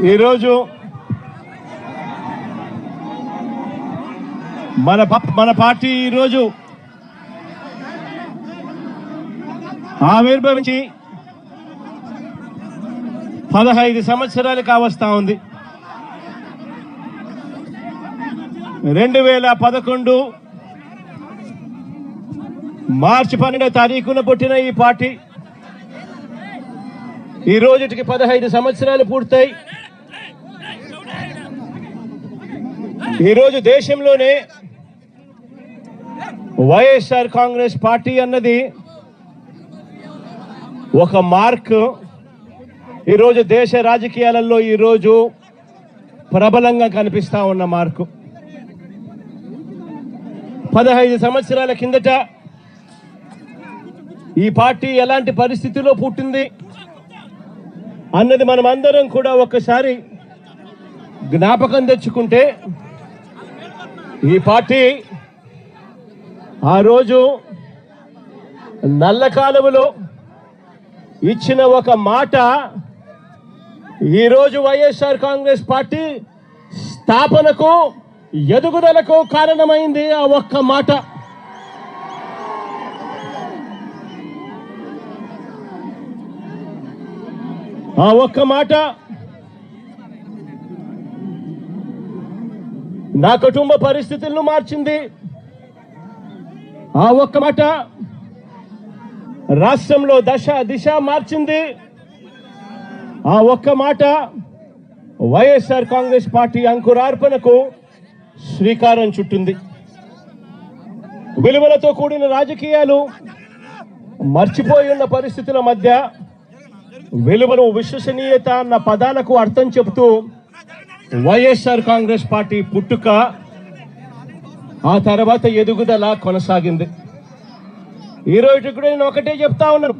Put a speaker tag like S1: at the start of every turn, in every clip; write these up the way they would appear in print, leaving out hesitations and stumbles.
S1: ఈరోజు మన పార్టీ ఈరోజు ఆవిర్భవించి 15 సంవత్సరాలు కావస్తా ఉంది. 2011 మార్చి 12వ తారీఖున పుట్టిన ఈ పార్టీ ఈ రోజుకి 15 సంవత్సరాలు పూర్తయి ఈరోజు దేశంలోనే వైఎస్ఆర్ కాంగ్రెస్ పార్టీ అన్నది ఒక మార్క్. ఈరోజు దేశ రాజకీయాలలో ఈరోజు ప్రబలంగా కనిపిస్తా ఉన్న మార్కు. 15 సంవత్సరాల కిందట ఈ పార్టీ ఎలాంటి పరిస్థితిలో పుట్టింది అన్నది మనం అందరం కూడా ఒక్కసారి జ్ఞాపకం తెచ్చుకుంటే, ఈ పార్టీ ఆ రోజు నల్ల కాలువలో ఇచ్చిన ఒక మాట ఈరోజు వైఎస్ఆర్ కాంగ్రెస్ పార్టీ స్థాపనకు ఎదుగుదలకు కారణమైంది. ఆ ఒక్క మాట. ఆ ఒక్క మాట నా కుటుంబ పరిస్థితులను మార్చింది. ఆ ఒక్క మాట రాష్ట్రంలో దిశ మార్చింది. ఆ ఒక్క మాట వైఎస్ఆర్ కాంగ్రెస్ పార్టీ అంకురార్పణకు శ్రీకారం చుట్టింది. విలువలతో కూడిన రాజకీయాలు మర్చిపోయి ఉన్న పరిస్థితుల మధ్య విలువలు, విశ్వసనీయత అన్న పదాలకు అర్థం చెబుతూ వైఎస్ఆర్ కాంగ్రెస్ పార్టీ పుట్టుక, ఆ తర్వాత ఎదుగుదల కొనసాగింది. ఈరోజు కూడా నేను ఒకటే చెప్తా ఉన్నాను.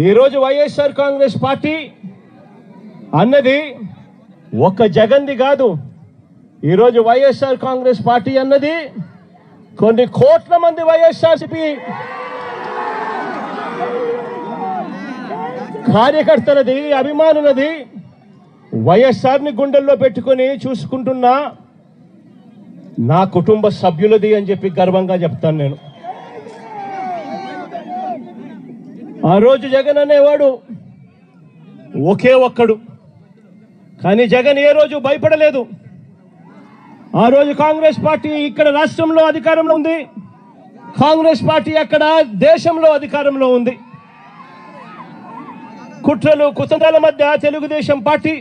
S1: ఈరోజు వైఎస్ఆర్ కాంగ్రెస్ పార్టీ అన్నది ఒక్క జగన్ది కాదు. ఈరోజు వైఎస్ఆర్ కాంగ్రెస్ పార్టీ అన్నది కొన్ని కోట్ల మంది వైఎస్ఆర్సీపీ కార్యకర్తలది, అభిమానులది, వైఎస్ఆర్ని గుండెల్లో పెట్టుకొని చూసుకుంటున్న నా కుటుంబ సభ్యులది అని చెప్పి గర్వంగా చెప్తాను నేను. ఆ రోజు జగన్ అనేవాడు ఒకే ఒక్కడు, కానీ జగన్ ఏ రోజు భయపడలేదు. ఆ రోజు కాంగ్రెస్ పార్టీ ఇక్కడ రాష్ట్రంలో అధికారంలో ఉంది, కాంగ్రెస్ పార్టీ అక్కడ దేశంలో అధికారంలో ఉంది. కుట్రలు కుతంత్రాల మధ్య తెలుగుదేశం పార్టీ,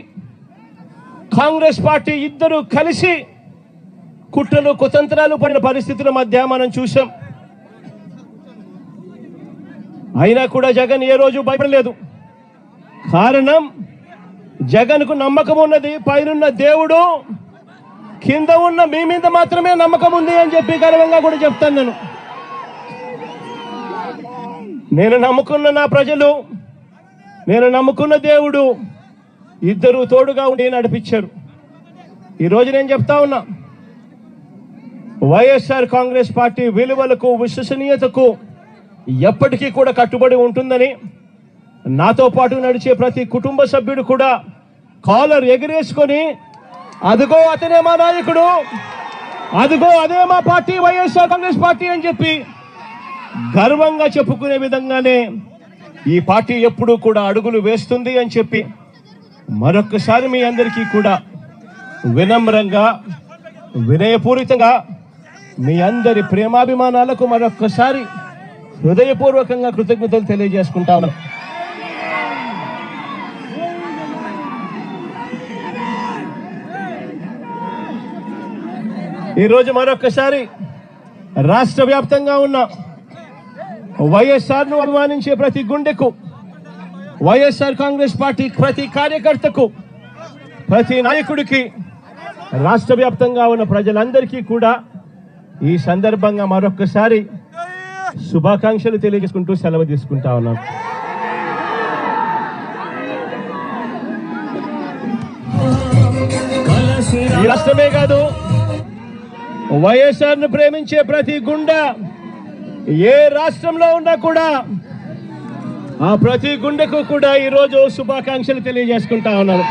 S1: కాంగ్రెస్ పార్టీ ఇద్దరు కలిసి కుట్రలు కుతంత్రాలు పడిన పరిస్థితుల మధ్య మనం చూసాం. అయినా కూడా జగన్ ఏ రోజు భయపడలేదు. కారణం, జగన్కు నమ్మకం ఉన్నది. పైనున్న దేవుడు, కింద ఉన్న మీ మీద మాత్రమే నమ్మకం ఉంది అని చెప్పి గర్వంగా కూడా చెప్తాను నేను నమ్ముకున్న నా ప్రజలు, నేను నమ్ముకున్న దేవుడు ఇద్దరు తోడుగా ఉండి నడిపించారు. ఈరోజు నేను చెప్తా ఉన్నా, వైఎస్ఆర్ కాంగ్రెస్ పార్టీ విలువలకు, విశ్వసనీయతకు ఎప్పటికీ కూడా కట్టుబడి ఉంటుందని నాతో పాటు నడిచే ప్రతి కుటుంబ సభ్యుడు కూడా కాలర్ ఎగిరేసుకొని, అదిగో అతనే మా నాయకుడు, అదిగో అదే మా పార్టీ వైఎస్ఆర్ కాంగ్రెస్ పార్టీ అని చెప్పి గర్వంగా చెప్పుకునే విధంగానే ఈ పార్టీ ఎప్పుడూ కూడా అడుగులు వేస్తుంది అని చెప్పి మరొక్కసారి మీ అందరికీ కూడా వినమ్రంగా, వినయపూరితంగా మీ అందరి ప్రేమాభిమానాలకు మరొక్కసారి హృదయపూర్వకంగా కృతజ్ఞతలు తెలియజేసుకుంటా ఉన్నాను. ఈరోజు మరొక్కసారి రాష్ట్ర వ్యాప్తంగా ఉన్న వైఎస్ఆర్ను అభిమానించే ప్రతి గుండెకు, వైఎస్ఆర్ కాంగ్రెస్ పార్టీ ప్రతి కార్యకర్తకు, ప్రతి నాయకుడికి, రాష్ట్ర వ్యాప్తంగా ఉన్న ప్రజలందరికీ కూడా ఈ సందర్భంగా మరొక్కసారి శుభాకాంక్షలు తెలియజేసుకుంటూ సెలవు తీసుకుంటా ఉన్నాను. ఈ రాష్ట్రమే కాదు, వైఎస్ఆర్ను ప్రేమించే ప్రతి గుండె ఏ రాష్ట్రంలో ఉన్నా కూడా ఆ ప్రతి గుండెకు కూడా ఈరోజు శుభాకాంక్షలు తెలియజేసుకుంటా ఉన్నాను.